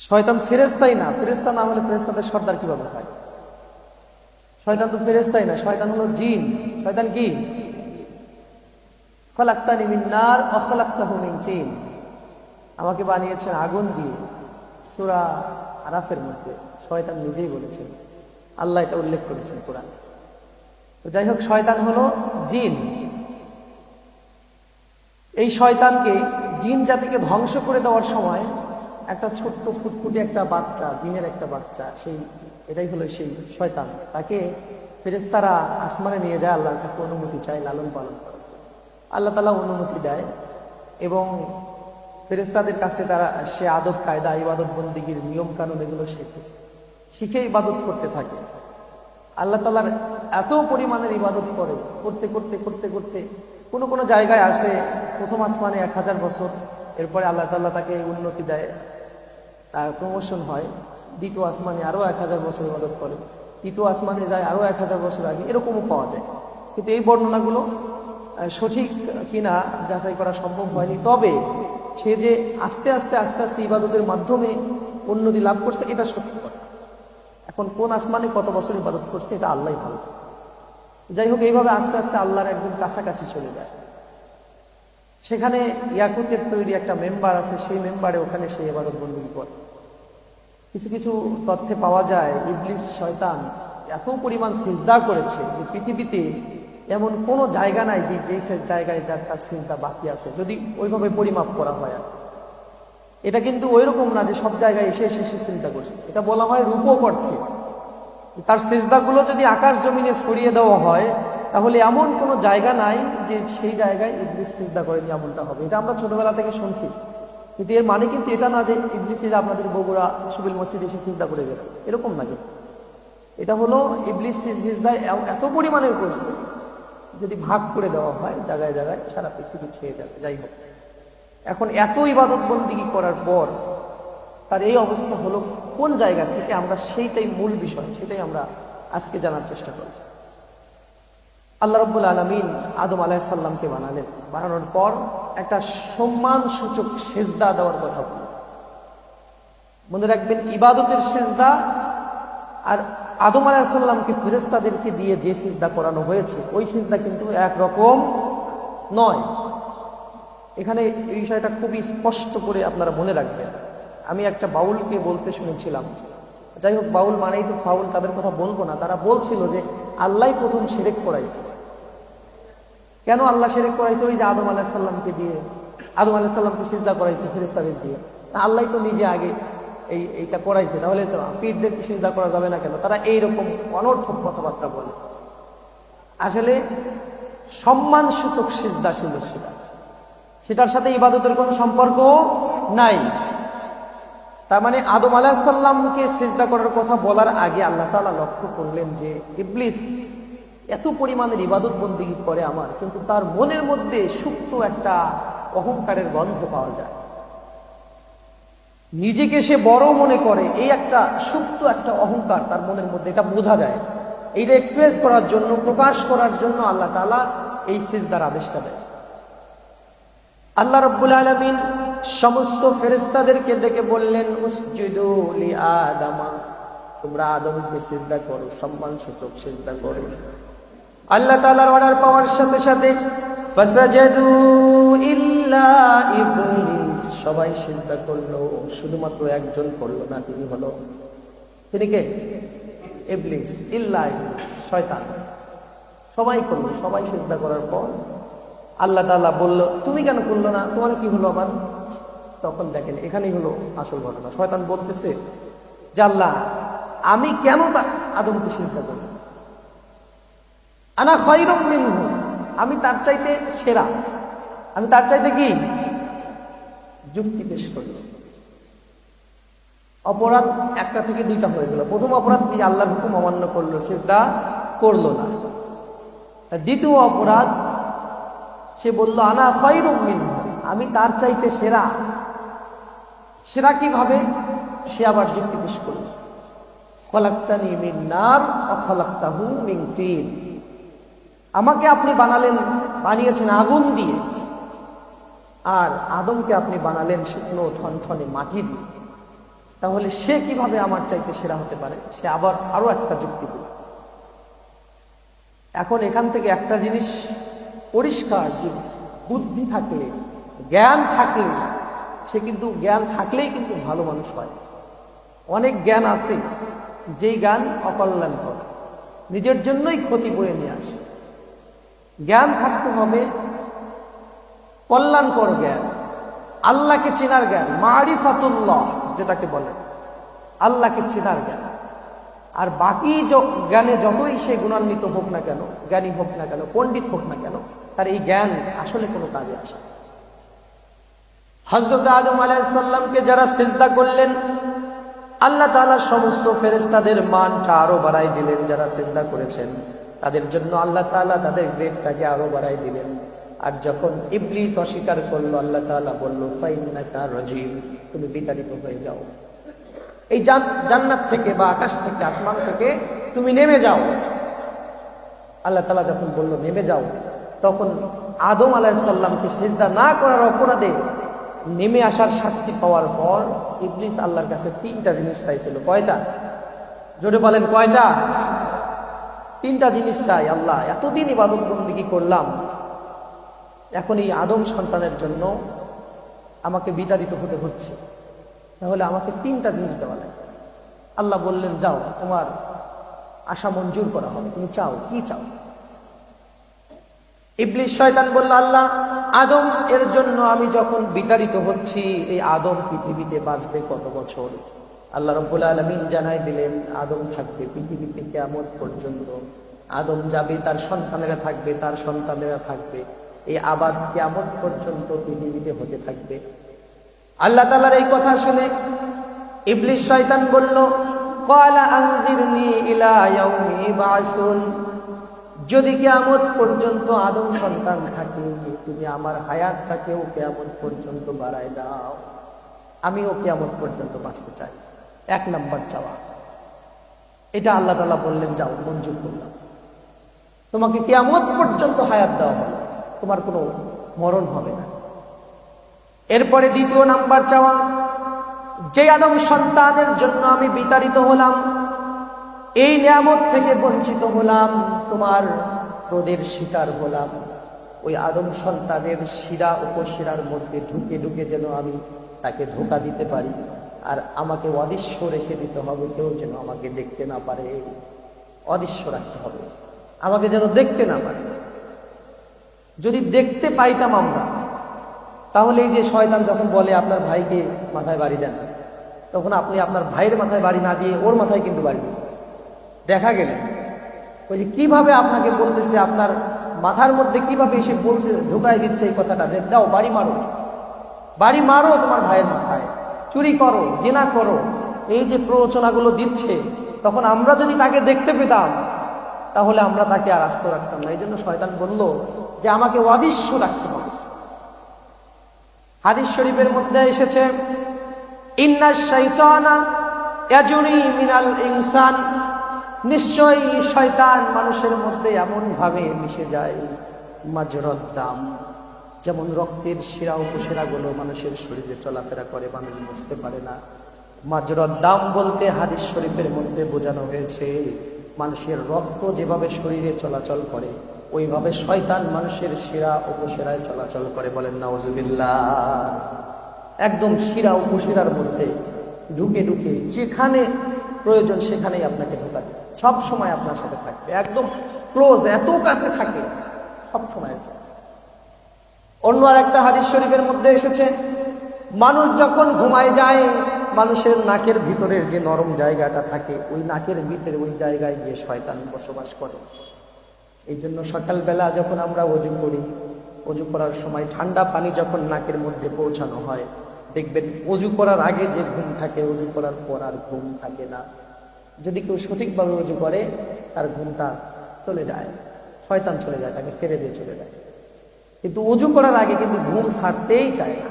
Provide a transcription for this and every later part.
শয়তান ফেরেশতাই না, ফেরেশতা না হলে ফেরেশতাদের সর্দার কিভাবে হয়? শয়তান তো ফেরেশতাই না, শয়তান হলো জিন। শয়তান কি? খলাকতানি মিন নার ওয়া খলাকতাহু মিন তিন। আমাকে বানিয়েছেন আগুন দিয়ে। সূরা আরাফের মধ্যে শয়তান নিজেই বলেছেন, আল্লাহ এটা উল্লেখ করেছেন কোরআন। তো যাই হোক, শয়তান হলো জিন। এই শয়তানকে, জিন জাতিকে ধ্বংস করে দেওয়ার সময় একটা ছোট্ট ফুটফুটে একটা বাচ্চা, জিনের একটা বাচ্চা, এটাই হলো সেই শয়তান। তাকে ফেরেশতারা আসমানে নিয়ে যায়, আল্লাহর কাছে অনুমতি চায় লালন পালন করে। আল্লাহ তাআলা অনুমতি দেয় এবং ফেরেশতাদের কাছে সে আদব কায়দা, ইবাদত বন্দিগির নিয়ম কানুন এগুলো শিখে ইবাদত করতে থাকে। আল্লাহ তাআলার এত পরিমাণের ইবাদত করতে করতে করতে করতে কোনো কোনো জায়গায় আছে প্রথম আসমানে 1000 বছর, এরপরে আল্লাহ তাআলা তাকে উন্নতি দেয়, তার প্রমোশন হয়, দ্বিতীয় আসমানে আরো 1000 বছর ইবাদত করে, তৃতীয় আসমানে যায় আরো 1000 বছর আগে, এরকমও পাওয়া যায়। কিন্তু এই বর্ণনাগুলো সঠিক কিনা যাচাই করা সম্ভব হয়নি। তবে সে যে আস্তে আস্তে আস্তে আস্তে ইবাদতের মাধ্যমে উন্নতি লাভ করছে, এটা সত্য কথা। এখন কোন আসমানে কত বছর ইবাদত করছে এটা আল্লাহই ভালো। যাই হোক, এইভাবে আস্তে আস্তে আল্লাহর একদম কাছাকাছি চলে যায়। সেখানে ইয়াকুতের তৈরি একটা মেম্বার আছে, সেই মেম্বারে ওখানে সে ইবাদত বন্দেগী করে। কিছু কিছু তথ্যে পাওয়া যায় ইবলিস শয়তান এত পরিমাণ সিজদা করেছে যে পৃথিবীতে এমন কোনো জায়গা নাই যে জায়গায় যার তার সিজদা বাকি আছে, যদি ওইভাবে পরিমাপ করা হয়। এটা কিন্তু ওই রকম না যে সব জায়গায় এসে এসে সে চিন্তা করছে। এটা বলা হয় রূপক অর্থে। তার সিজদাগুলো যদি আকাশ জমিনে ছড়িয়ে দেওয়া হয়, তাহলে এমন কোনো জায়গা নাই যে সেই জায়গায় ইবলিস সিজদা করেনি, এমনটা হবে। এটা আমরা ছোটবেলা থেকে শুনছি, কিন্তু এর মানে কিন্তু এটা না যে ইবলিসের আপনাদের বগুড়া সুবিল মসজিদে এসে সিজদা করে গেছে, এরকম না। কিন্তু এটা হলো ইবলিস সিজদায় এত পরিমাণের করছে, যদি ভাগ করে দেওয়া হয় জায়গায় জায়গায় সারা পৃথিবী ছেয়ে যাবে। যাই হোক, এখন এত ইবাদত বন্দেগী করার পর তার এই অবস্থা হলো কোন জায়গা থেকে, আমরা সেইটাই মূল বিষয়, সেটাই আমরা আজকে জানার চেষ্টা করি। আল্লাহ রাব্বুল আলামিন আদম আলাইহিস সালামকে বানালেন, বানানোর পর একটা সম্মান সূচক সিজদা দেওয়ার কথা বললেন। মনে রাখবেন, ইবাদতের সিজদা আর আদম আলাইহিস সালামকে ফেরেশতাদেরকে দিয়ে যে সিজদা করানো হয়েছে, ওই সিজদা কিন্তু একরকম নয়। এখানে এই বিষয়টা খুবই স্পষ্ট করে আপনারা মনে রাখবেন। আমি একটা বাউলকে বলতে শুনেছিলাম, যাই হোক, বাউল মানেই তো ফাউল, তাদের কথা বলবো না। তারা বলছিল যে আল্লাহই প্রথম শিরক করাইছে। কেন আল্লাহ শিরক করাইছে? ওই যে আদম আলাইহিস সালামকে দিয়ে, আদম আলাইহিস সালামকে সিজদা করাইছে ফেরেশতাদের দিয়ে। আল্লাহ তো নিজে আগে এইটা করাইছে, তাহলে তো পীরদেরকে সিজদা করা যাবে না কেন? তারা এইরকম অনর্থক কথাবার্তা বলে। আসলে সম্মান সূচক সিজদা ছিল সেটার সাথে ইবাদতের কোনো সম্পর্ক নাই। তার মানে আদম আলাইহিস সালামকে সিজদা করার কথা বলার আগে আল্লাহ তাআলা লক্ষ্য করলেন যে ইবলিস এত পরিমাণের ইবাদত বন্দেগী করে আমার, কিন্তু তার মনের মধ্যে সুপ্ত একটা অহংকারের গন্ধ পাওয়া যায়। নিজেকে সে বড় মনে করে, এই একটা সুপ্ত একটা অহংকার তার মনের মধ্যে, এটা বোঝা যায়। এইটা এক্সপ্রেস করার জন্য, প্রকাশ করার জন্য আল্লাহ তাআলা এই সিজদার আদেশটা দেয়। আল্লাহ রাব্বুল আলামিন সমস্ত ফেরেশতাদেরকে ডেকে বললেন, উসজুদু লি আদামা, তোমরা আদমকে সিজদা করো, সম্মান সূচক সিজদা করো। আল্লাহ তাআলার অর্ডার পাওয়ার সাথে সাথে ফাসাজাদু ইল্লা ইবলিস, সবাই সিজদা করলো, শুধুমাত্র একজন করলো না, তিনি কে? ইবলিস। ইল্লা ইবলিস, শয়তান। সবাই করলো। সবাই সিজদা করার পর আল্লাহ তাআলা বলল, তুমি কেন করলো না? তোমার কি হলো আবার? তখন দেখেন, এখানেই হলো আসল ঘটনা। শয়তান বলতেছে যে আল্লাহ, আমি কেন আদমকে সিজদা করব? আনা খায়রুম মিনহু, আমি তার চাইতে সেরা, আমি তার চাইতে কি? যুক্তি পেশ করল। অপরাধ একটা থেকে দুইটা হয়ে গেল। প্রথম অপরাধ কি? আল্লাহর হুকুম অমান্য করলো, সিজদা করলো না। দ্বিতীয় অপরাধ, সে বলল আনা খায়রুম মিনহু, আমি তার চাইতে সেরা। সেরা কিভাবে? সে আবার যুক্তি পেশ করল, খলাকতানি মিন নার ওয়া খলাকতাহু মিন তিন, আমাকে আপনি বানিয়েছেন আগুন দিয়ে, আর আদমকে আপনি বানালেন শুকনো ঠনঠনে মাটি দিয়ে। তাহলে সে কিভাবে আমার চাইতে সেরা হতে পারে? সে আবার আরো একটা যুক্তি দিল। এখন এখান থেকে একটা জিনিস পরিষ্কার, যে বুদ্ধি থাকলে, জ্ঞান থাকলে, সে কিন্তু জ্ঞান থাকলেই কিন্তু ভালো মানুষ হয়। অনেক জ্ঞান আছে যেই জ্ঞান অকল্যাণকর, নিজের জন্যই ক্ষতি বয়ে নিয়ে আসে। জ্ঞান থাকতে হবে কল্যাণকর জ্ঞান, আল্লাহকে চেনার জ্ঞান, মারিফাতুল্লাহ যেটাকে বলে, আল্লাহকে চেনার জ্ঞান। আর বাকি জ্ঞানে যতই সে গুণান্বিত হোক না কেন, জ্ঞানী হোক না কেন, পণ্ডিত হোক না কেন, তার এই জ্ঞান আসলে কোনো কাজে আসে না। হযরত আদম আলাইহিস সালামকে যারা সিজদা করলেন, আল্লাহ তাআলা সমস্ত ফেরেশতাদের মানটা আরো বাড়াই দিলেন। যারা সিজদা করেছেন তাদের জন্য আল্লাহ তাআলা তাদের গ্রেডটাকে আরো বাড়াই দিলেন। আর যখন ইবলিস অস্বীকার করলো, আল্লাহ তাআলা বলল, ফাইন্নাকা রাজিম, তুমি বিতাড়িত হয়ে যাও, এই জান্নাত থেকে বা আকাশ থেকে, আসমান থেকে তুমি নেমে যাও। আল্লাহ তাআলা যখন বলল নেমে যাও, তখন আদম আলাইহিস সালামকে সিজদা না করার অপরাধে নেমে আসার শাস্তি পাওয়ার পর ইবলিস আল্লাহর কাছে 3টা জিনিস চাইছিল। কয়টা? জোরে বলেন, কয়টা? 3টা জিনিস চাই। আল্লাহ, এতদিন ইবাদত বন্দেগী করলাম, এখন এই আদম সন্তানের জন্য আমাকে বিতাড়িত হতে হচ্ছে, তাহলে আমাকে 3টা জিনিস দেওয়া লাগে। আল্লাহ বললেন, যাও, তোমার আশা মঞ্জুর করা হবে, তুমি চাও, কি চাও? ইবলিস শয়তান বলল, আল্লাহ, আদম এর জন্য আমি যখন বিতাড়িত হচ্ছি, এই আদম পৃথিবীতে বাঁচবে কত বছর? আল্লাহ রাব্বুল আলামিন জানাই দিলেন, আদম থাকবে পৃথিবীতে কিয়ামত পর্যন্ত। আদম যাবে, তার সন্তানেরা থাকবে, তার সন্তানেরা থাকবে, এই আবাদ কিয়ামত পর্যন্ত পৃথিবীতে হতে থাকবে। আল্লাহ তাআলার এই কথা শুনে ইবলিস শয়তান বলল, ক্বালা আনযিরনি ইলা ইয়াউমি ইবআসুন, যদি কিয়ামত পর্যন্ত আদম সন্তান থাকে, তুমি আমার হায়াতটাকেও কিয়ামত পর্যন্ত বাড়ায় দাও, আমিও কিয়ামত পর্যন্ত বাঁচতে চাই। 1 নাম্বার চাওয়া এটা। আল্লাহ তাআলা বললেন, যাও, মঞ্জুর করলাম, তোমাকে কিয়ামত পর্যন্ত হায়াত দেওয়া হবে, তোমার কোনো মরণ হবে না। এরপরে 2 নাম্বার চাওয়া, যে আদম সন্তানের জন্য আমি বিতাড়িত হলাম, এই নিয়ামত থেকে বঞ্চিত হলাম, তোমার ক্রোধের শিকার হলাম, ওই আদম সন্তানের শিরা উপশিরার মধ্যে ঢুকে ঢুকে যেন আমি তাকে ধোঁকা দিতে পারি, আর আমাকে অদৃশ্য রেখে দিতে হবে, কেউ যেন আমাকে দেখতে না পারে, অদৃশ্য রাখতে হবে, আমাকে যেন দেখতে না পারে। যদি দেখতে পাইতাম আমরা, তাহলে এই যে শয়তান যখন বলে আপনার ভাইকে মাথায় বাড়ি দেন, তখন আপনি আপনার ভাইয়ের মাথায় বাড়ি না দিয়ে ওর মাথায় কিন্তু বাড়ি দেন। দেখা গেলে ওই যে কিভাবে আপনাকে বলতেছে, আপনার মাথার মধ্যে কিভাবে এসে বলতে ঢুকাই দিচ্ছে এই কথাটা, যে দাও, বাড়ি মারো, বাড়ি মারো তোমার ভাইয়ের মাথায়, চুরি করো, জিনা করো, এই যে প্ররোচনাগুলো দিচ্ছে, তখন আমরা যদি তাকে দেখতে পেতাম, তাহলে আমরা তাকে আর আস্ত রাখতাম না। এই জন্য শয়তান বলল যে আমাকে অদৃশ্য রাখতে হবে। হাদিস শরীফের মধ্যে এসেছে, ইন্নাশ শাইতানা ইয়াজরি মিনাল ইনসান, নিশ্চয়ই শয়তান মানুষের মধ্যে এমন ভাবে মিশে যায়, মাজরাদ দাম, যেমন রক্তের শিরা উপশিরাগুলো মানুষের শরীরে চলাফেরা করে, মানুষ বুঝতে পারে না। মাজরাদ দাম বলতে হাদিস শরীফের মধ্যে বোঝানো হয়েছে, মানুষের রক্ত যেভাবে শরীরে চলাচল করে, ওইভাবে শয়তান মানুষের শিরা উপশিরায় চলাচল করে। বলেন নাউজুবিল্লাহ। একদম শিরা উপশিরার মধ্যে ঢুকে ঢুকে যেখানে প্রয়োজন সেখানেই আপনাকে ঢোকাবে, সব সময় আপনার সাথে থাকবে, একদম ক্লোজ, এত কাছে থাকে সব সময়। অন্য আর একটা হাদিস শরীফের মধ্যে এসেছে, মানুষ যখন ঘুমায় যায়, মানুষের নাকের ভিতরের যে নরম জায়গাটা থাকে, ওই নাকের ভিতরে ওই জায়গায় গিয়ে শয়তান বসবাস করে। এই জন্য সকালবেলা যখন আমরা ওযু করি, ওযু করার সময় ঠান্ডা পানি যখন নাকের মধ্যে পৌঁছানো হয়, দেখবেন ওযু করার আগে যে ঘুম থাকে, ওযু করার পর আর ঘুম থাকে না। যদি কেউ সঠিকভাবে ওযু করে, তার ঘুমটা চলে যায়, শয়তান চলে যায়, তাকে ফেলে দিয়ে চলে যায়। কিন্তু ওযু করার আগে কিন্তু ঘুম ছাড়তেই চায় না।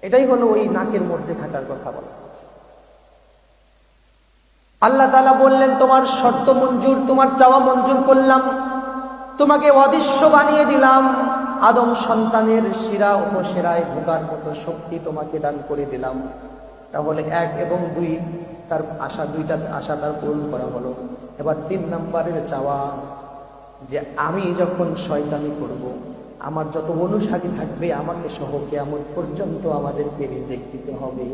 এটাই হলো ওই নাকের মধ্যে থাকার কথা বলা। আল্লাহ তাআলা বললেন, তোমার শর্ত মঞ্জুর, তোমার চাওয়া মঞ্জুর করলাম, তোমাকে অদৃশ্য বানিয়ে দিলাম, আদম সন্তানের শিরা উপশিরায় ঢোকার মতো শক্তি তোমাকে দান করে দিলাম। তাহলে 1 এবং 2 তার আশা, 2টা আশা তার পূরণ করা হলো। এবার 3 নম্বরের চাওয়া যে আমি যখন শয়তানি করব, আমার যত অনুসারী থাকবে আমাকে সহ কিয়ামত পর্যন্ত আমাদেরকে রিজিক দিতে হবে।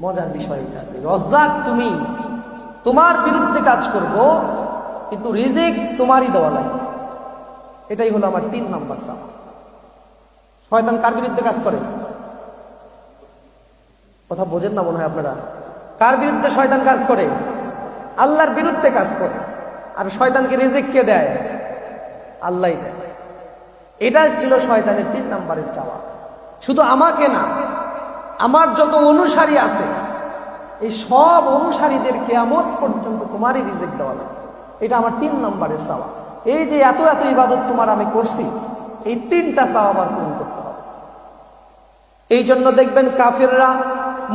মজার বিষয় এটা যে রজ্জাক তুমি, তোমার বিরুদ্ধে কাজ করব, কিন্তু রিজিক তোমারই দেওয়া লাগবে। এটাই হলো আমার 3 নম্বর চাওয়া। শয়তান কার বিরুদ্ধে কাজ করে? কথা বোঝেন না মনে হয় আপনারা। কার বিরুদ্ধে শয়তান কাজ করে? আল্লাহর বিরুদ্ধে কাজ করে। আর শয়তানকে রিজিক কে দেয়? আল্লাহই দেয়। এটা ছিল শয়তানের 3 নম্বরের চাওয়া। শুধু আমাকে না, আমার যত অনুসারী আছে এই সব অনুসারীদের কিয়ামত পর্যন্ত তোমারই রিজিক দেওয়া লাগবে। এটা আমার 3 নম্বরের চাওয়া। এই যে এত এত ইবাদত তোমার আমি করছি, এই 3টা চাওয়া আমার পূরণ করতে হবে। এই জন্য দেখবেন কাফিররা,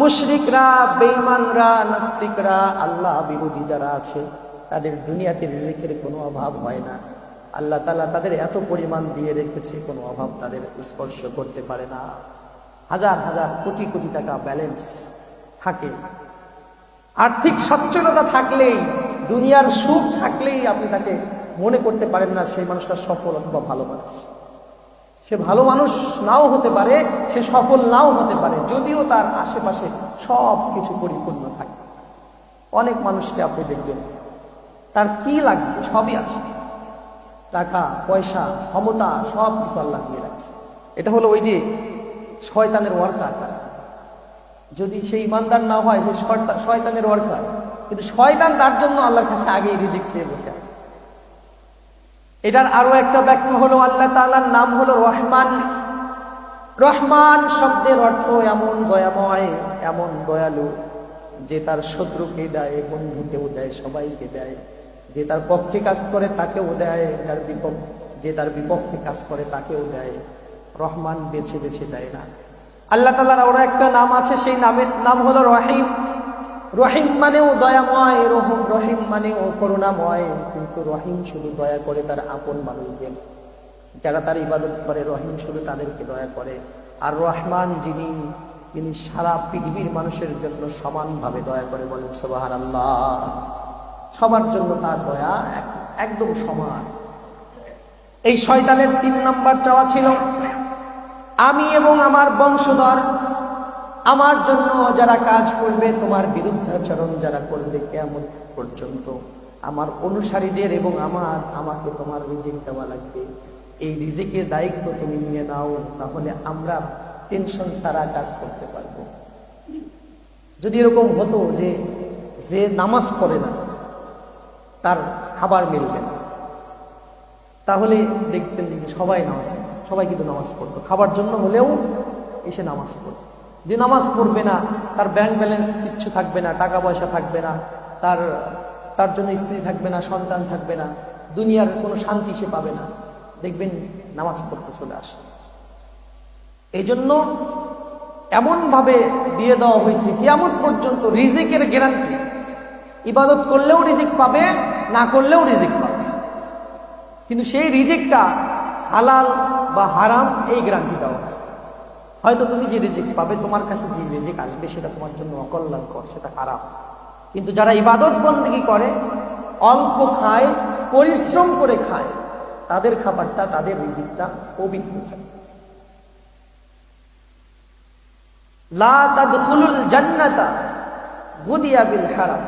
মুশরিকরা, বেঈমানরা, নাস্তিকরা, আল্লাহ বিরোধী যারা আছে তাদের দুনিয়াতে রিজিকের কোনো অভাব হয় না। আল্লাহ তাআলা তাদের এত পরিমাণ দিয়ে রেখেছে, কোনো অভাব তাদের স্পর্শ করতে পারে না। হাজার হাজার কোটি কোটি টাকা ব্যালেন্স থাকে, আর্থিক সচ্ছলতা থাকলেই, দুনিয়ার সুখ থাকলেই আপনি তাকে মনে করতে পারেন না সেই মানুষটা সফল অথবা ভালো মানুষ। সে ভালো মানুষ নাও হতে পারে, সে সফল নাও হতে পারে, যদিও তার আশেপাশে সব কিছু পরিপূর্ণ থাকে। অনেক মানুষকে আপনি দেখবেন তার কি লাগবে সবই আছে, টাকা পয়সা ক্ষমতা সব কিছু আল্লাহ দিয়ে রাখছে। এটা হলো ওই যে শয়তানের ওয়ার্কার। যদি সে ইমানদার না হয়, সে শয়তানের ওয়ার্কার, কিন্তু শয়তান তার জন্য আল্লাহর কাছে আগেই রিজিক চেয়ে বসে আছে। এটার আরো একটা ব্যাখ্যা হলো আল্লাহ তাআলার নাম হলো রহমান। রহমান শব্দের অর্থ এমন দয়াময়, এমন দয়ালু যে তার শত্রুকে দেয়, বন্ধুকেও দেয়, সবাইকে দেয়। যে তার পক্ষে কাজ করে তাকেও দেয়, যে তার বিপক্ষে কাজ করে তাকেও দেয়। রহমান বেছে বেছে দেয় না। আল্লাহ তাআলার আরো একটা নাম আছে, সেই নামের নাম হলো রহিম। রহিম মানেও দয়াময়, রহিম মানেও করুণাময়। কিন্তু রহিম শুধু দয়া করে তার আপন মানুষদের, যারা তার ইবাদত করে। রহিম শুধু তাদেরকে দয়া করে। আর রহমান যিনি, তিনি সারা পৃথিবীর মানুষের জন্য সমানভাবে দয়া করে। বলেন সুবহানাল্লাহ। সবার জন্য তার দয়া একদম সমান। এই শয়তানের 3 নম্বর চাওয়া ছিল, আমি এবং আমার বংশধর, আমার জন্য যারা কাজ করবে, তোমার বিরুদ্ধাচরণ যারা করবে কিয়ামত পর্যন্ত, আমার অনুসারীদের এবং আমাকে তোমার রিজিক দেওয়া লাগবে। এই রিজিকের দায়িত্ব তুমি নিয়ে নাও, তাহলে আমরা টেনশন ছাড়া কাজ করতে পারবো। যদি এরকম হতো যে নামাজ পড়ে না তার খাবার মিলবে না, তাহলে দেখতেন যে সবাই কিন্তু নামাজ পড়তো, খাবার জন্য হলেও এসে নামাজ পড়তো। যে নামাজ পড়বে না, তার ব্যাংক ব্যালেন্স কিচ্ছু থাকবে না, টাকা পয়সা থাকবে না, তার জন্য স্ত্রী থাকবে না, সন্তান থাকবে না, দুনিয়ার কোনো শান্তি সে পাবে না, দেখবেন নামাজ পড়তে চলে আসে। এই জন্য এমন ভাবে দিয়ে দেওয়া হয়েছে কিয়ামত পর্যন্ত রিজিকের গ্যারান্টি। ইবাদত করলেও রিজিক পাবে, না করলেও রিজিক পাবে। কিন্তু সেই রিজিকটা হালাল বা হারাম এই গ্যারান্টি দেওয়া হয়। হয়তো তুমি যে রিজিক পাবে, তোমার কাছে যে রিজিক আসবে সেটা তোমার জন্য অকল্যাণকর, সেটা হারাম। কিন্তু যারা ইবাদত বন্দেগী করে, অল্প খায়, পরিশ্রম করে খায়, তাদের খাবারটা, তাদের রিজিকটা পবিত্র থাকে। লা তাদখুলুল জান্নাতা গুদিয়া বিল হারাম।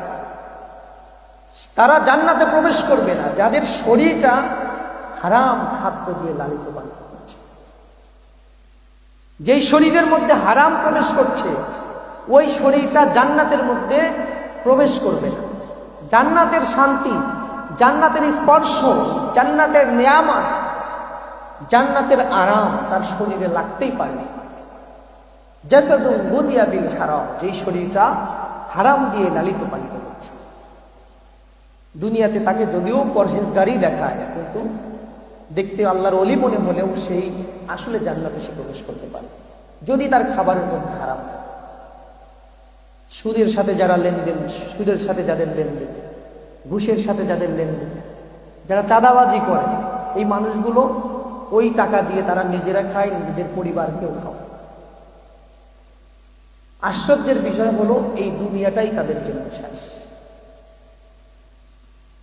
তারা জান্নাতে প্রবেশ করবে না যাদের শরীরটা হারাম খাদ্য দিয়ে লালিত পালিত হচ্ছে। যেই শরীরের মধ্যে হারাম প্রবেশ করছে, ওই শরীরটা জান্নাতের মধ্যে প্রবেশ করবে না। জান্নাতের শান্তি, জান্নাতের স্পর্শ, জান্নাতের নিয়ামত, জান্নাতের আরাম তার শরীরে লাগতেই পারেনি। জাসাদুন গুদিয়া বিল হারাম, যেই শরীরটা হারাম দিয়ে লালিত পালিত হচ্ছে। দুনিয়াতে তাকে যদিও পরহেজগারি দেখায়, কিন্তু দেখতে আল্লাহর ওলি মনে হলেও সেই আসলে জান্নাতে সে প্রবেশ করতে পারে যদি তার খাবারের মধ্যে হারাম। সুদের সাথে যারা লেনদেন, সুদের সাথে যাদের লেনদেন, ঘুষের সাথে যাদের লেনদেন, যারা চাঁদাবাজি করে, এই মানুষগুলো ওই টাকা দিয়ে তারা নিজেরা খায়, নিজেদের পরিবারকেও খায়। আশ্চর্যের বিষয় হলো এই দুনিয়াটাই তাদের জন্য শেষ।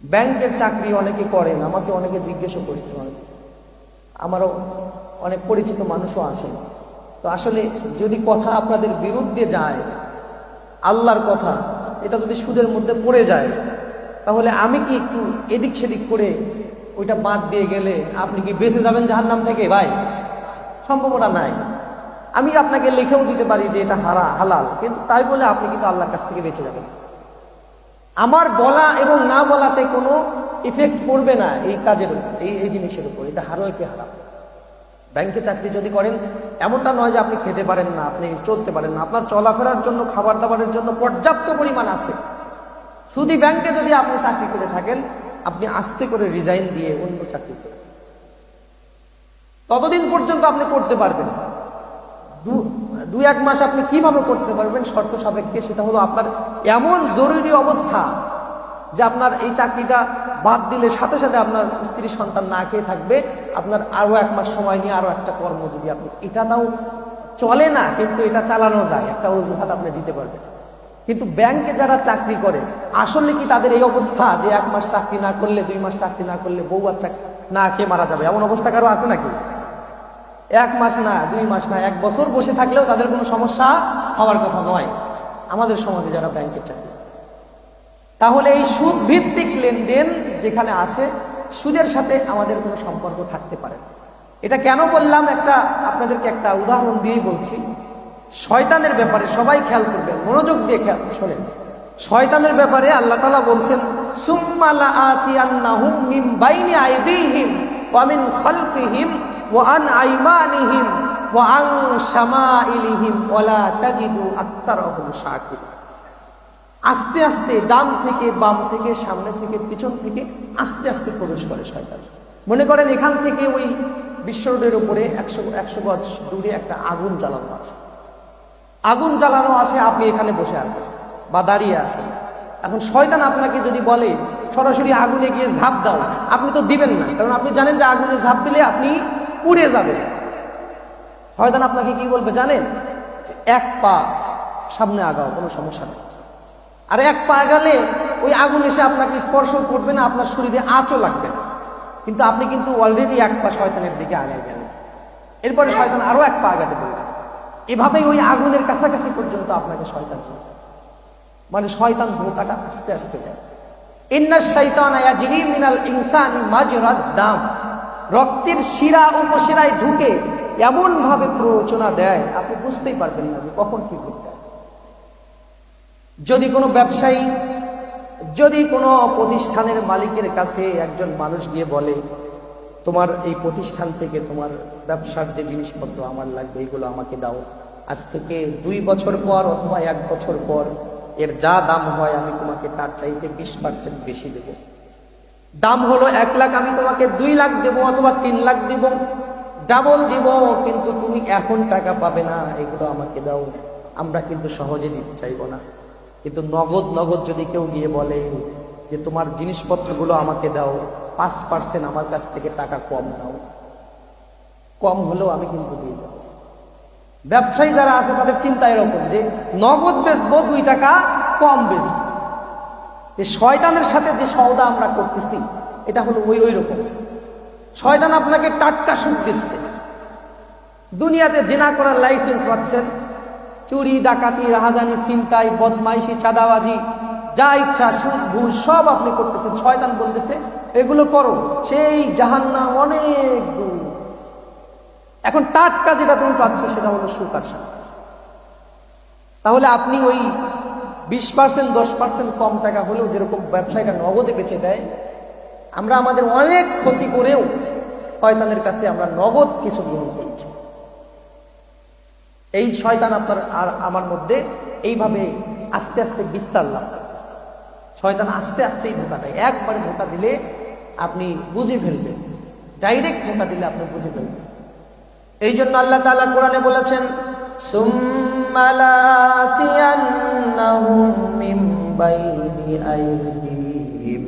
ব্যাংকের চাকরি অনেকে করেন, আমাকে অনেকে জিজ্ঞেসও করছে, আমারও অনেক পরিচিত মানুষও আছেন। তো আসলে যদি কথা আপনাদের বিরুদ্ধে যায়, আল্লাহর কথা, এটা যদি সুদের মধ্যে পড়ে যায়, তাহলে আমি কি একটু এদিক সেদিক করে ওইটা বাদ দিয়ে গেলে আপনি কি বেঁচে যাবেন জাহান্নাম থেকে? ভাই, সম্ভাবনা নাই। আমি আপনাকে লিখেও দিতে পারি যে এটা হালাল, কিন্তু তাই বলে আপনি কিন্তু আল্লাহর কাছ থেকে বেঁচে যাবেন। আমার বলা এবং না বলাতে কোনো ইফেক্ট পড়বে না এই কাজের উপর, এই জিনিসের উপর। এটা হালাল কি হারাম। ব্যাংকে চাকরি যদি করেন, এমনটা নয় যে আপনি খেতে পারেন না, আপনি চলতে পারেন না। আপনার চলাফেরার জন্য, খাবার দাবারের জন্য পর্যাপ্ত পরিমাণ আছে। শুধু ব্যাংকে যদি আপনি চাকরি করে থাকেন, আপনি আস্তে করে রিজাইন দিয়ে অন্য চাকরি করেন, ততদিন পর্যন্ত আপনি করতে পারবেন। 2-1 মাস আপনি কিভাবে করতে পারবেন শর্ত সাপেক্ষে, সেটা হলো আপনার এমন জরুরি অবস্থা যে আপনার এই চাকরিটা বাদ দিলে সাথে সাথে আপনার স্ত্রী সন্তান না খেয়ে থাকবে। আপনার আরো 1 মাস সময় নিয়ে আরো একটা কর্ম যদি আপনি, এটা তাও চলে না কিন্তু এটা চালানো যায়, একটা অজুহাত আপনি দিতে পারবেন। কিন্তু ব্যাংকে যারা চাকরি করে, আসলে কি তাদের এই অবস্থা যে 1 মাস চাকরি না করলে, 2 মাস চাকরি না করলে বউ বাচ্চা না খেয়ে মারা যাবে, এমন অবস্থা কারো আছে নাকি? 1 মাস না, 2 মাস না, 1 বছর বসে থাকলেও তাদের কোনো সমস্যা হওয়ার কথা নয় আমাদের সমাজে যারা ব্যাংকের চাকরি। তাহলে এই সুদ ভিত্তিক লেনদেন যেখানে আছে, সুদের সাথে আমাদের কোনো সম্পর্ক থাকতে পারে না। এটা কেন বললাম, আপনাদেরকে একটা উদাহরণ দিয়েই বলছি। শয়তানের ব্যাপারে সবাই খেয়াল করবেন, মনোযোগ দিয়ে খেয়াল শোনেন। শয়তানের ব্যাপারে আল্লাহ তাআলা বলছেন, সুম্মা লাআতিয়ান্নাহুম মিন বাইনি আইদিহিম ওয়া মিন খালফিহিম ওয়া আন আইমানিহিম ওয়া আন শামাইলিহিম ওয়া লা তাজিদু আকতারাহুম শাকিরিন। আস্তে আস্তে ডান থেকে, বাম থেকে, সামনে থেকে, পিছন থেকে আস্তে আস্তে প্রবেশ করে শয়তান। মনে করেন এখান থেকে ওই বিশ্ব রোডের উপরে 100 গজ দূরে একটা আগুন জ্বালানো আছে। আগুন জ্বালানো আছে, আপনি এখানে বসে আছেন বা দাঁড়িয়ে আছেন। এখন শয়তান আপনাকে যদি বলে সরাসরি আগুনে গিয়ে ঝাঁপ দাও, আপনি তো দিবেন না, কারণ আপনি জানেন যে আগুনে ঝাঁপ দিলে আপনি পুড়ে যাবেন। শয়তান আপনাকে কি বলবে জানেন? 1 পা সামনে আগাও, কোনো সমস্যা নেই। আর 1 পা আগালে ওই আগুন এসে আপনাকে স্পর্শ করবে না, আপনার শরীরে আঁচও লাগবে না, কিন্তু আপনি কিন্তু অলরেডি 1 পা শয়তানের দিকে আগায় গেলেন। এরপরে শয়তান আরো 1 পা আগাতে বলবে। এভাবেই ওই আগুনের কাছাকাছি পর্যন্ত আপনাকে শয়তান চলবে। মানে শয়তান ধোঁকাটা আস্তে আস্তে দেয়। ইন্নাশ শাইতানা ইয়াজরি মিনাল ইনসানি মাজরাদ দাম। রক্তের শিরা উপশিরায় ঢুকে এমন ভাবে প্ররোচনা দেয়, আপনি বুঝতেই পারবেন না যে কখন কি ঘটবে। যদি কোনো ব্যবসায়ী, যদি কোনো প্রতিষ্ঠানের মালিকের কাছে একজন মানুষ গিয়ে বলে, তোমার এই প্রতিষ্ঠান থেকে তোমার ব্যবসার যে জিনিসপত্র আমার লাগবে, এগুলো আমাকে দাও, আজ থেকে 2 বছর পর অথবা 1 বছর পর এর যা দাম হয় আমি তোমাকে তার চাইতে 20% বেশি দেব। দাম হলো 1 লাখ, আমি তোমাকে 2 লাখ দেব অথবা 3 লাখ দেব, ডাবল দিব, কিন্তু তুমি এখন টাকা পাবে না, এগুলো আমাকে দাও। আমরা কিন্তু সহজে দিতে চাইবো না। কিন্তু নগদ যদি কেউ গিয়ে বলে যে তোমার জিনিসপত্রগুলো আমাকে দাও, 5% আমার কাছ থেকে টাকা কম নাও, কম হলেও আমি কিন্তু দিয়ে দেবো। ব্যবসায়ী যারা আছে তাদের চিন্তা এরকম যে নগদ বেচবো, 2 টাকা কম বেচবো। শয়তানের সাথে যে সওদা আমরা করতেছি, এটা হলো ওই রকম। শয়তান আপনাকে টাটকা সুদ দিচ্ছে। দুনিয়াতে জিনা করার লাইসেন্স পাচ্ছেন, চুরি, ডাকাতি, রাহাজানি, ছিনতাই, বদমাইশি, চাঁদাবাজি, যা ইচ্ছা সুদ ঘুষ সব আপনি করতেছেন। শয়তান বলতেছে এগুলো করো, সেই জাহান্নাম অনেক দূর। এখন টাটকা যেটা তুমি পাচ্ছ সেটা হলো সুখ আর শান্তি। তাহলে আপনি ওই 20% 10% কম টাকা হলেও যেরকম ব্যবসায়ীরা নগদে বেচে দেয়, আমরা আমাদের অনেক ক্ষতি করেও শয়তানের কাছে আমরা নগদ কিছু গ্রহণ করছি। এই শয়তান আপনার আর আমার মধ্যে এইভাবে আস্তে আস্তে বিস্তার লাভ করে। শয়তান আস্তে আস্তেই ধোঁকা দেয়। একবারে ধোঁকা দিলে আপনি বুঝে ফেলবেন, ডাইরেক্ট ধোঁকা দিলে আপনি বুঝে ফেলবেন। এই জন্য আল্লাহ তাআলা কোরআনে বলেছেন, সুম্মা লাআতিয়ান্নাহুম মিন বাইনি আইদিহিম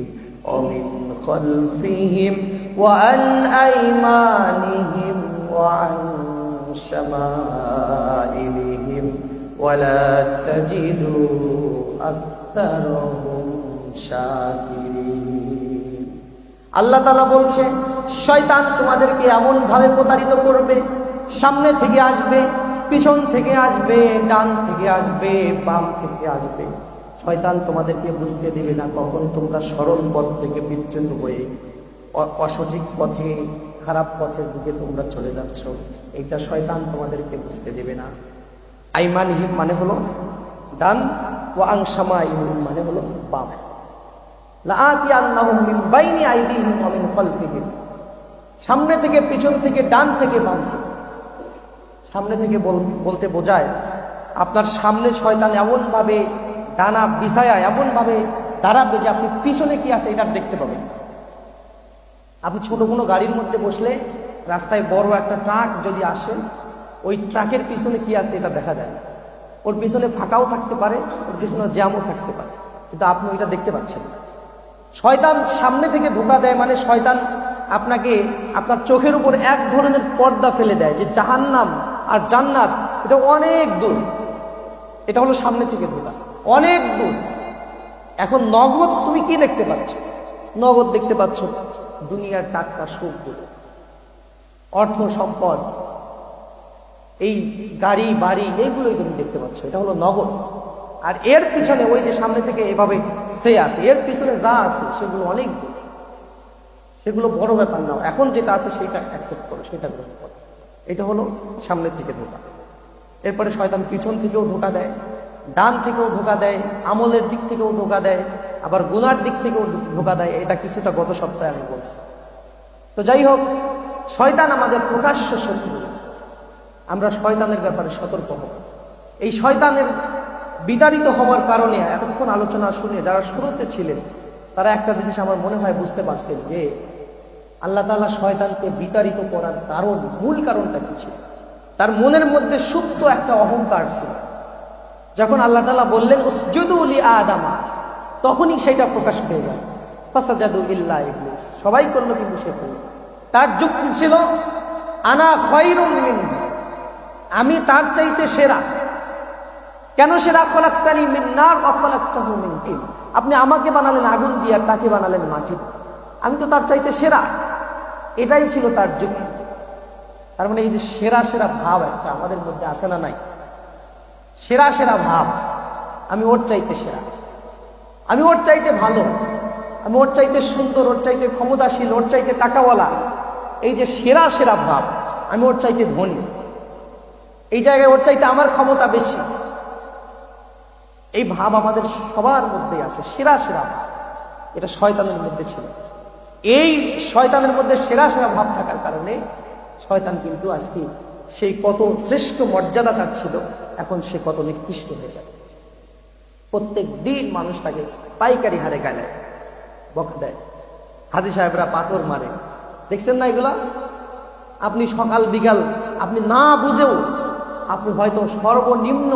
ওয়া মিন খালফিহিম ওয়া আন আইমানিহিম ওয়া আন শামাইলিহিম ولا تجدوا أكثرهم শাকিরিন। আল্লাহ তাআলা বলছে শয়তান তোমাদেরকে এমন ভাবে প্রতারিত করবে, সামনে থেকে আসবে, পিছন থেকে আসবে, ডান থেকে আসবে, বাম থেকে আসবে। শয়তান তোমাদেরকে বুঝতে দেবে না কখন তোমরা সরল পথ থেকে বিচ্যুত হয়ে অসঠিক পথে, খারাপ পথের দিকে তোমরা চলে যাচ্ছ। এইটা শয়তান তোমাদেরকে বুঝতে দেবে না। আইমানিহিম মানে হলো ডান, ওয়া আন শামাইলিহিম মানে হলো বাম। লাআতিয়ান্নাহুম মিন বাইনি আইদিহিম ওয়া মিন খালফিহিম, সামনে থেকে, পিছন থেকে, ডান থেকে, বাম থেকে। সামনে থেকে বলতে বোঝায় আপনার সামনে শয়তান এমন ভাবে ডানা বিছায়া এমন ভাবে দাঁড়াবে যে আপনি পিছনে কি আছে এটা দেখতে পাবেন। আপনি ছোট কোনো গাড়ির মধ্যে বসলে রাস্তায় বড় একটা ট্রাক যদি আসে, ওই ট্রাকের পিছনে কি আছে এটা দেখা যায় না। ওর পিছনে ফাঁকাও থাকতে পারে, ওর পিছনে জ্যামও থাকতে পারে, কিন্তু আপনি ওইটা দেখতে পাচ্ছেন না। শয়তান সামনে থেকে ধোঁকা দেয় মানে শয়তান আপনাকে আপনার চোখের উপর এক ধরনের পর্দা ফেলে দেয় যে জাহান্নাম আর জান্নাত এটা অনেক দূর। এটা হলো সামনে থেকে ধোঁকা, অনেক দূর। এখন নগদ তুমি কি দেখতে পাচ্ছ? নগদ দেখতে পাচ্ছ দুনিয়ার টাটকা সুখগুলো, অর্থ সম্পদ, এই গাড়ি বাড়ি, এইগুলোই তুমি দেখতে পাচ্ছ। এটা হলো নগদ। আর এর পিছনে ওই যে সামনে থেকে এভাবে সে আছে, এর পিছনে যা আছে সেগুলো অনেক দূর, সেগুলো বড় ব্যাপার নাও। এখন যেটা আছে সেটা অ্যাকসেপ্ট করো, সেটা গ্রহণ করো। এটা হলো সামনের থেকে ধোঁকা। এরপরে শয়তান পিছন থেকেও ধোঁকা দেয়, ডান থেকেও ধোঁকা দেয়, আমলের দিক থেকেও ধোঁকা দেয়, আবার গুনার দিক থেকেও ধোঁকা দেয়। এটা কিছুটা গত সপ্তাহে আমি বলছি। তো যাই হোক, শয়তান আমাদের প্রকাশ্য শত্রু। আমরা শয়তানের ব্যাপারে সতর্ক হব। এই শয়তানের বিতাড়িত হওয়ার কারণে এতক্ষণ আলোচনা শুনে যারা শুরুতে ছিলেন তারা একটা জিনিস আমার মনে হয় বুঝতে পারছেন যে আল্লাহ তাআলা শয়তানকে বিতাড়িত করার কারণ, মূল কারণটা কি ছিল। তার মনের মধ্যে সুপ্ত একটা অহংকার ছিল। যখন আল্লাহ তাআলা বললেন উসজুদু লি আদামা, তখনই সেটা প্রকাশ পেয়ে গেল। ফাসাজাদু ইল্লা ইবলিস, সবাই করলো কিন্তু সে করল। তার যুক্তি ছিল আনা খায়রুম মিনহু, আমি তার চাইতে সেরা। কেন সেরা? খলাকতানি মিন নার ওয়া খলাকতাহু মিন তিন, আপনি আমাকে বানালেন আগুন দিয়ে আর তাকে বানালেন মাটি, আমি তো তার চাইতে সেরা। এটাই ছিল তার যুক্তি। তার মানে এই যে সেরা সেরা ভাব একটা আমাদের মধ্যে আছে না নাই? সেরা সেরা ভাব, আমি ওর চাইতে সেরা, আমি ওর চাইতে ভালো, আমি ওর চাইতে সুন্দর, ওর চাইতে ক্ষমতাশীল, ওর চাইতে টাকাওয়ালা। এই যে সেরা সেরা ভাব, আমি ওর চাইতে ধনী, এই জায়গায় ওর চাইতে আমার ক্ষমতা বেশি, এই ভাব আমাদের সবার মধ্যে আছে। সেরা সেরা ভাব এটা শয়তানের মধ্যে ছিল। এই শয়তানের মধ্যে সেরা সেরা ভাব থাকার কারণে শয়তান কিন্তু আজকে সেই কত শ্রেষ্ঠ মর্যাদা তার ছিল, এখন সে কত নিকৃষ্ট হয়ে গেছে। প্রত্যেক দিন মানুষ তাকে পাইকারি হারে গায়ে বকা দেয়, হাজী সাহেবরা পাথর মারে, দেখছেন না এগুলা? আপনি সকাল বিকাল আপনি না বুঝেও আপনি হয়তো সর্বনিম্ন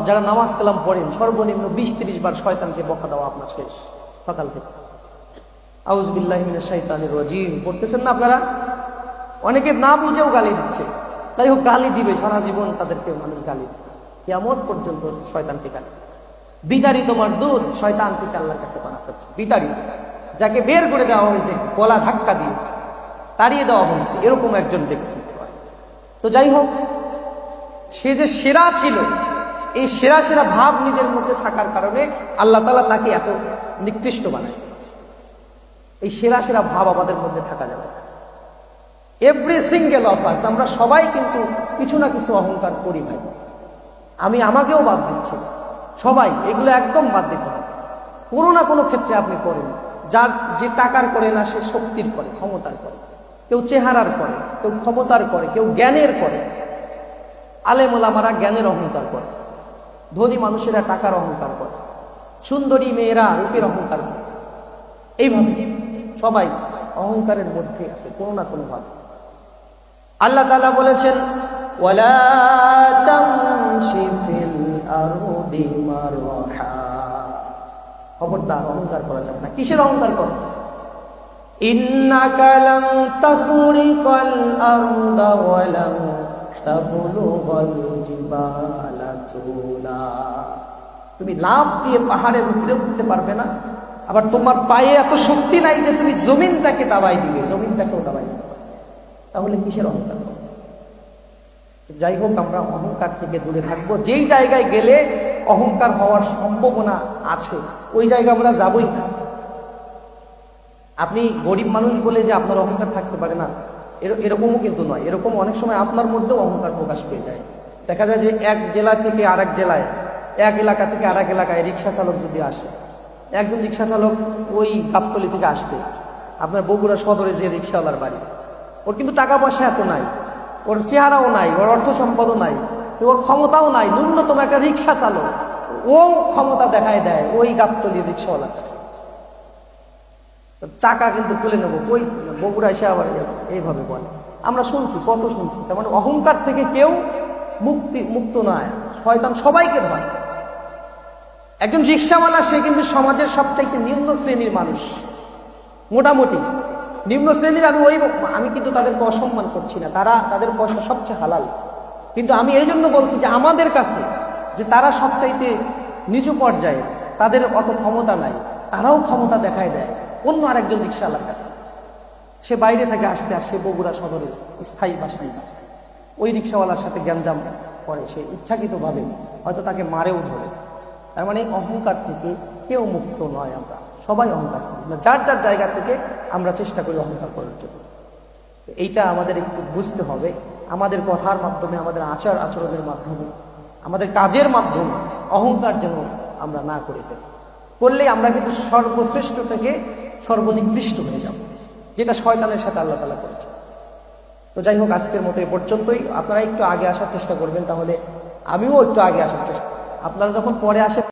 যারা নামাজ কালাম পড়েন সর্বনিম্ন 20-30 বার শয়তানকে বকা দেওয়া আপনার শেষ সকাল থেকে। আউযু বিল্লাহি মিনাশ শাইতানির রাজিম পড়তেছেন না আপনারা? অনেকে না বুঝেও গালি দিচ্ছে। তাই হোক, গালি দিবে সারা জীবন, তাদেরকে মানুষ গালি দিবে কিয়ামত পর্যন্ত। শয়তানকে গালি বিতাড়িত মারদুদ, শয়তান থেকে আল্লাহর কাছে পানা চাচ্ছে। বিতাড়িত, যাকে বের করে দেওয়া হয়েছে গলা ধাক্কা দিয়ে তাড়িয়ে দেওয়া হয়েছে, এরকম একজন ব্যক্তি। তো যাই হোক, সে যে সেরা ছিল, এই সেরা সেরা ভাব নিজের মধ্যে থাকার কারণে আল্লাহ তাআলা তাকে এত নিকৃষ্ট বানায়। এই সেরা সেরা ভাব আমাদের মধ্যে থাকা যাবে। এভরি সিঙ্গেল অফ আস, আমরা সবাই কিন্তু কিছু না কিছু অহংকার করি ভাই। আমি আমাকেও বাদ দিচ্ছি, সবাই এগুলো একদম বাদ দিতে হবে। কোনো না কোনো ক্ষেত্রে আপনি করেন। যার যে টাকার করে না সে শক্তির করে, ক্ষমতার করে, কেউ চেহারার করে, কেউ ক্ষমতার করে, কেউ জ্ঞানের করে। আলেম ওলামারা জ্ঞানের অহংকার করে, ধনী মানুষেরা টাকার অহংকার করে, সুন্দরী মেয়েরা রূপের অহংকার করে। এইভাবে সবাই অহংকারের মধ্যে আছে কোনো না কোনো ভাবে। আল্লাহ তাআলা বলেছেন ওয়ালা তামশি ফিল আরদি মারহা, খবরদার অহংকার করা যাবে না। কিসের অহংকার করা? ইন্নাকা লাম তাখরিকাল আরদা ওয়া লাম তাবলুগাল জিবালা রাসূলা। তুমি লাফ দিয়ে পাহাড়ের উপরে উঠতে পারবে না, আবার তোমার পায়ে এত শক্তি নাই যে তুমি জমিনটাকে দাবাই দিবে, জমিনটাকেও দাবাই দিতে পারবে। তাহলে কিসের অহংকার? যাই হোক, আমরা অহংকার থেকে দূরে থাকবো। যেই জায়গায় গেলে অহংকার হওয়ার সম্ভাবনা আছে ওই জায়গায় আমরা যাবই না। আপনি গরিব মানুষ বলে যে আপনার অহংকার থাকতে পারে না, এরকমও কিন্তু নয়। এরকম অনেক সময় আপনার মধ্যেও অহংকার প্রকাশ পেয়ে যায়। দেখা যায় যে এক জেলা থেকে আরেক জেলায়, এক এলাকা থেকে আরেক এলাকায় রিক্সা চালক যদি আসে, একজন রিক্সা চালক ওই গাবতলী থেকে আসছে আপনার বগুড়া সদরে যে রিক্সাওয়ালার বাড়ি, ওর কিন্তু টাকা পয়সা এত নাই, ওর চেহারাও নাই, ওর অর্থ সম্পদও নাই, ওর ক্ষমতাও নাই, ন্যূনতম একটা রিক্সা চালক ও ক্ষমতা দেখায় দেয় ওই গাবতলীর রিক্সাওয়ালার কাছে। চাকা কিন্তু খুলে নেবো, ওই বগুড়া এসে আবার এইভাবে বলে। আমরা শুনছি, কত শুনছি। তার মানে অহংকার থেকে কেউ মুক্ত নয়, শয়তান সবাইকে ধরে। একজন রিক্সাওয়ালা সে কিন্তু সমাজের সবচাইতে নিম্ন শ্রেণীর মানুষ, মোটামুটি নিম্ন শ্রেণীর। আমি কিন্তু তাদেরকে অসম্মান করছি না, তাদের পয়সা সবচেয়ে হালাল। কিন্তু আমি এই জন্য বলছি যে আমাদের কাছে যে তারা সবচাইতে নিচু পর্যায়ে, তাদের অত ক্ষমতা নাই, তারাও ক্ষমতা দেখায় দেয় অন্য আরেকজন রিক্সাওয়ালার কাছে। সে বাইরে থেকে আসছে আর সে বগুড়া সদরের স্থায়ী বাসিন্দা, ওই রিক্সাওয়ালার সাথে গ্যাঞ্জাম করে, সে ইচ্ছাকৃতভাবে হয়তো তাকে মারেও ধরে। তার মানে অহংকার থেকে কেউ মুক্ত নয়, আমরা সবাই অহংকার করি। যার যার জায়গা থেকে আমরা চেষ্টা করি অহংকার করার জন্য। এইটা আমাদের একটু বুঝতে হবে। আমাদের কথার মাধ্যমে, আমাদের আচার আচরণের মাধ্যমে, আমাদের কাজের মাধ্যমে অহংকার যেন আমরা না করে ফেলি। করলেই আমরা কিন্তু সর্বশ্রেষ্ঠ থেকে সর্বনিকৃষ্ট হয়ে যাব, যেটা শয়তানের সাথে আল্লাহ তাআলা করেছে। তো যাই হোক, আজকের মতো এ পর্যন্তই। আপনারা একটু আগে আসার চেষ্টা করবেন, তাহলে আমিও একটু আগে আসার চেষ্টা। আপনারা যখন পরে আসেন